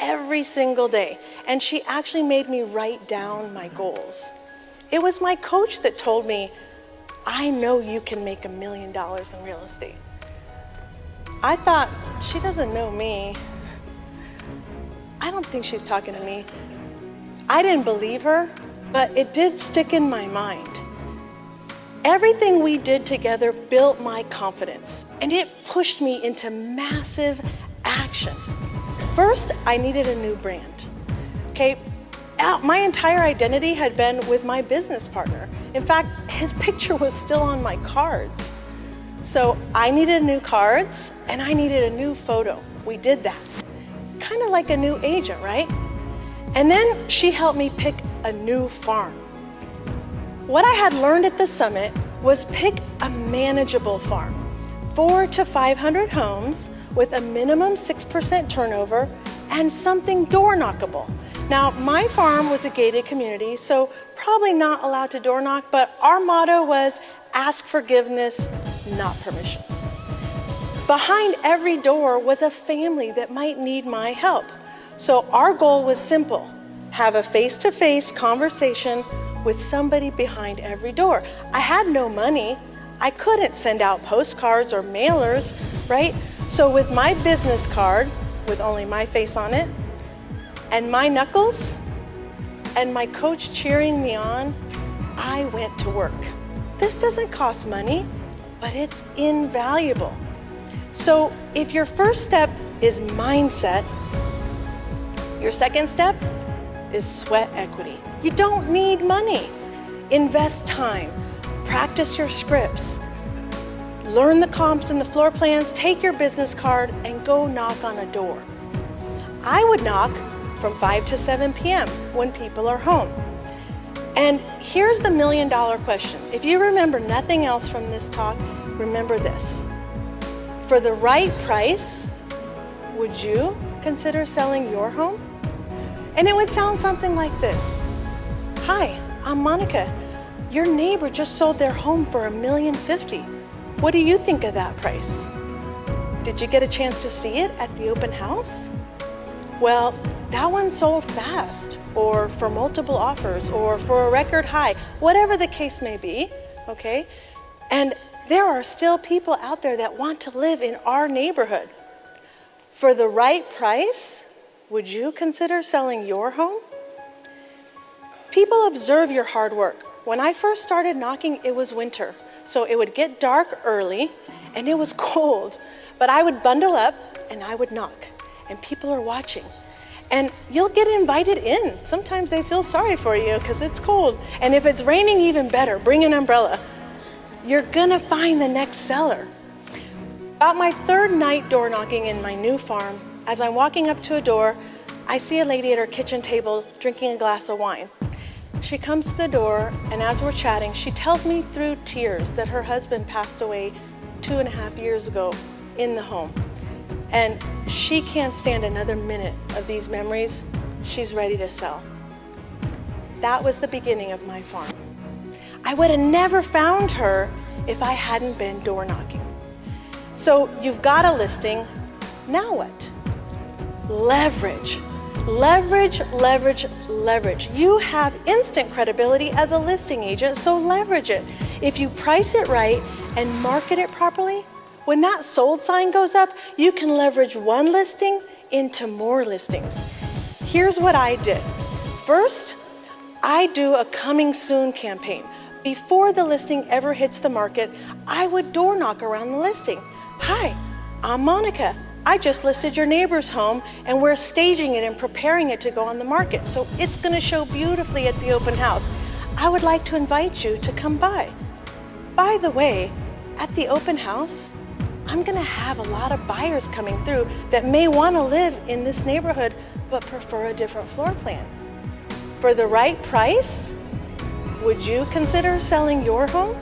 every single day, and she actually made me write down my goals. It was my coach that told me, I know you can make $1 million in real estate. I thought, she doesn't know me. I don't think she's talking to me. I didn't believe her, but it did stick in my mind. Everything we did together built my confidence, and it pushed me into massive action. First, I needed a new brand. Okay, my entire identity had been with my business partner. In fact, his picture was still on my cards. So I needed new cards and I needed a new photo. We did that. Kind of like a new agent, right? And then she helped me pick a new farm. What I had learned at the summit was pick a manageable farm, 400 to 500 homes with a minimum 6% turnover and something door knockable. Now, my farm was a gated community, so probably not allowed to door knock, but our motto was ask forgiveness, not permission. Behind every door was a family that might need my help. So our goal was simple: have a face-to-face conversation with somebody behind every door. I had no money. I couldn't send out postcards or mailers, right? So with my business card, with only my face on it, and my knuckles, and my coach cheering me on, I went to work. This doesn't cost money, but it's invaluable. So if your first step is mindset, your second step is sweat equity. You don't need money. Invest time, practice your scripts, learn the comps and the floor plans, take your business card and go knock on a door. I would knock from 5 to 7 p.m. when people are home. And here's the $1 million question. If you remember nothing else from this talk, remember this. For the right price, would you consider selling your home? And it would sound something like this. Hi, I'm Monica. Your neighbor just sold their home for $1.05 million. What do you think of that price? Did you get a chance to see it at the open house? Well, that one sold fast, or for multiple offers, or for a record high, whatever the case may be, okay? And there are still people out there that want to live in our neighborhood. For the right price, would you consider selling your home? People observe your hard work. When I first started knocking, it was winter, so it would get dark early and it was cold, but I would bundle up and I would knock, and people are watching. And you'll get invited in. Sometimes they feel sorry for you because it's cold. And if it's raining, even better, bring an umbrella. You're gonna find the next seller. About my third night door knocking in my new farm, as I'm walking up to a door, I see a lady at her kitchen table drinking a glass of wine. She comes to the door, and as we're chatting, she tells me through tears that her husband passed away 2.5 years ago in the home. And she can't stand another minute of these memories. She's ready to sell. That was the beginning of my farm. I would have never found her if I hadn't been door knocking. So you've got a listing, now what? Leverage. Leverage, leverage, leverage. You have instant credibility as a listing agent, so leverage it. If you price it right and market it properly, when that sold sign goes up, you can leverage one listing into more listings. Here's what I did. First, I do a coming soon campaign. Before the listing ever hits the market, I would door knock around the listing. Hi, I'm Monica. I just listed your neighbor's home and we're staging it and preparing it to go on the market. So it's gonna show beautifully at the open house. I would like to invite you to come by. By the way, at the open house, I'm gonna have a lot of buyers coming through that may wanna live in this neighborhood but prefer a different floor plan. For the right price, would you consider selling your home?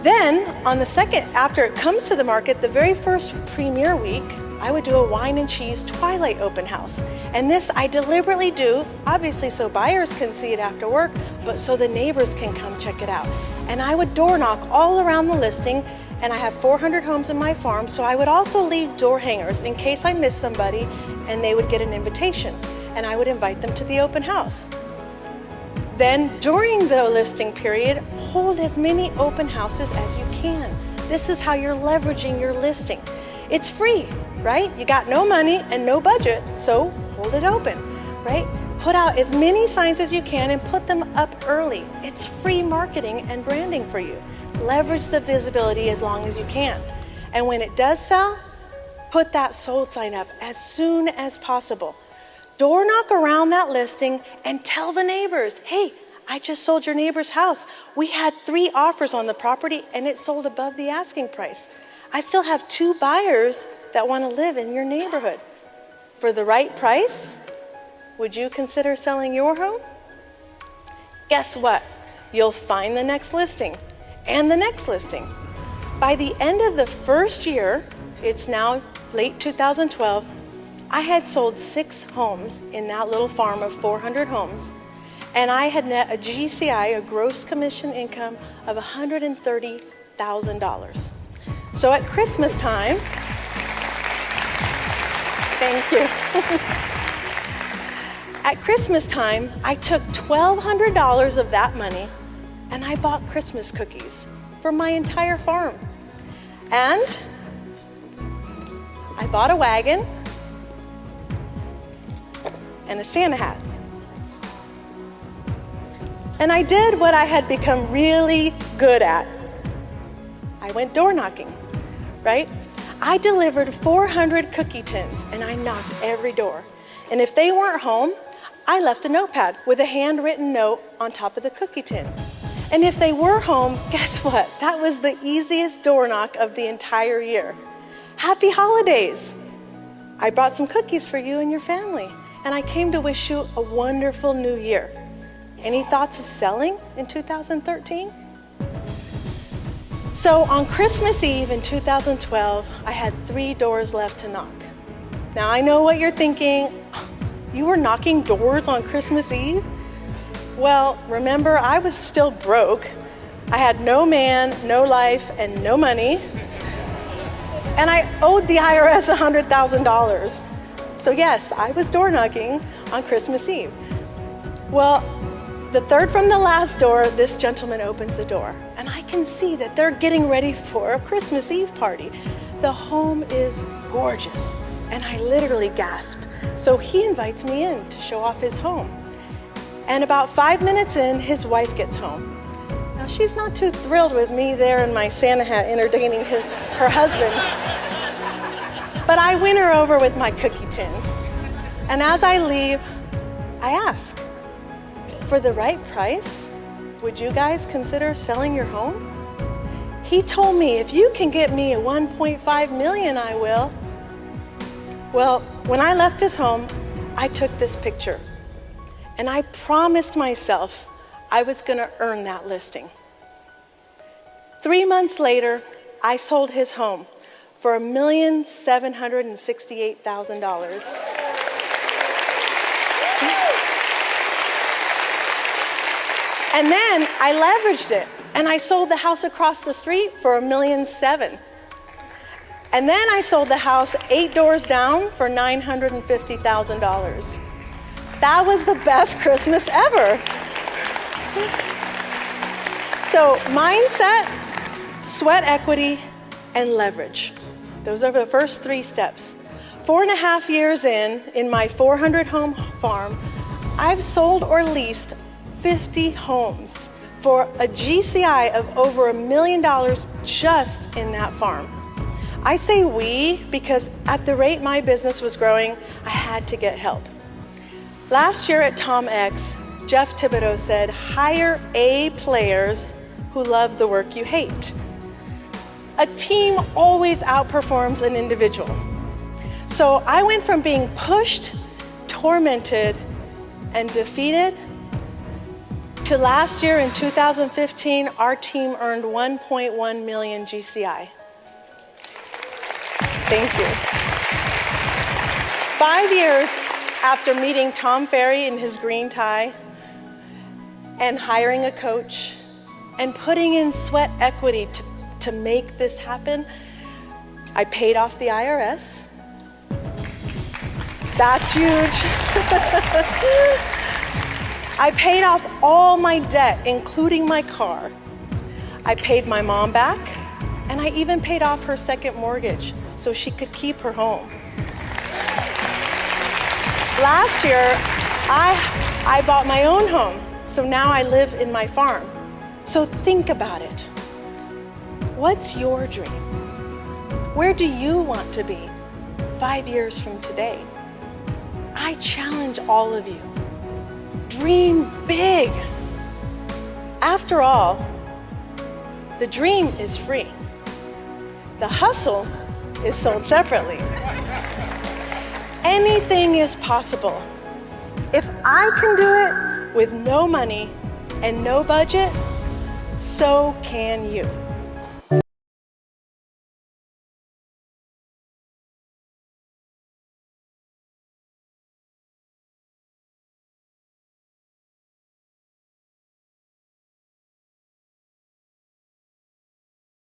Then, on the second, after it comes to the market, the very first premiere week, I would do a wine and cheese twilight open house. And this I deliberately do, obviously so buyers can see it after work, but so the neighbors can come check it out. And I would door knock all around the listing, and I have 400 homes in my farm, so I would also leave door hangers in case I missed somebody and they would get an invitation, and I would invite them to the open house. Then during the listing period, hold as many open houses as you can. This is how you're leveraging your listing. It's free, right? You got no money and no budget, so hold it open, right? Put out as many signs as you can and put them up early. It's free marketing and branding for you. Leverage the visibility as long as you can. And when it does sell, put that sold sign up as soon as possible. Door knock around that listing and tell the neighbors, hey, I just sold your neighbor's house. We had 3 offers on the property and it sold above the asking price. I still have 2 buyers that want to live in your neighborhood. For the right price, would you consider selling your home? Guess what? You'll find the next listing and the next listing. By the end of the first year, it's now late 2012, I had sold 6 homes in that little farm of 400 homes, and I had net a GCI, a gross commission income of $130,000. So at Christmas time, thank you. At Christmas time, I took $1,200 of that money and I bought Christmas cookies for my entire farm. And I bought a wagon and a Santa hat. And I did what I had become really good at. I went door knocking, right? I delivered 400 cookie tins and I knocked every door. And if they weren't home, I left a notepad with a handwritten note on top of the cookie tin. And if they were home, guess what? That was the easiest door knock of the entire year. Happy holidays! I brought some cookies for you and your family, and I came to wish you a wonderful new year. Any thoughts of selling in 2013? So on Christmas Eve in 2012, I had 3 doors left to knock. Now I know what you're thinking. You were knocking doors on Christmas Eve? Well, remember, I was still broke. I had no man, no life, and no money. And I owed the IRS $100,000. So yes, I was door knocking on Christmas Eve. Well, the third from the last door, this gentleman opens the door, and I can see that they're getting ready for a Christmas Eve party. The home is gorgeous, and I literally gasp. So he invites me in to show off his home. And about 5 minutes in, his wife gets home. Now, she's not too thrilled with me there in my Santa hat entertaining her husband. But I win her over with my cookie tin. And as I leave, I ask, for the right price, would you guys consider selling your home? He told me, if you can get me a $1.5 million, I will. Well, when I left his home, I took this picture. And I promised myself I was going to earn that listing. 3 months later, I sold his home for $1,768,000. And then I leveraged it, and I sold the house across the street for $1,700,000. And then I sold the house 8 doors down for $950,000. That was the best Christmas ever. So mindset, sweat equity, and leverage. Those are the first 3 steps. 4.5 years in my 400 home farm, I've sold or leased 50 homes for a GCI of over $1 million just in that farm. I say we because at the rate my business was growing, I had to get help. Last year at Tom X, Jeff Thibodeau said, hire A players who love the work you hate. A team always outperforms an individual. So I went from being pushed, tormented, and defeated to last year in 2015, our team earned 1.1 million GCI. Thank you. 5 years after meeting Tom Ferry in his green tie and hiring a coach and putting in sweat equity to make this happen. I paid off the IRS. That's huge. I paid off all my debt, including my car. I paid my mom back, and I even paid off her second mortgage so she could keep her home. Last year, I bought my own home, so now I live in my farm. So think about it. What's your dream? Where do you want to be 5 years from today? I challenge all of you. Dream big. After all, the dream is free. The hustle is sold separately. Anything is possible. If I can do it with no money and no budget, so can you.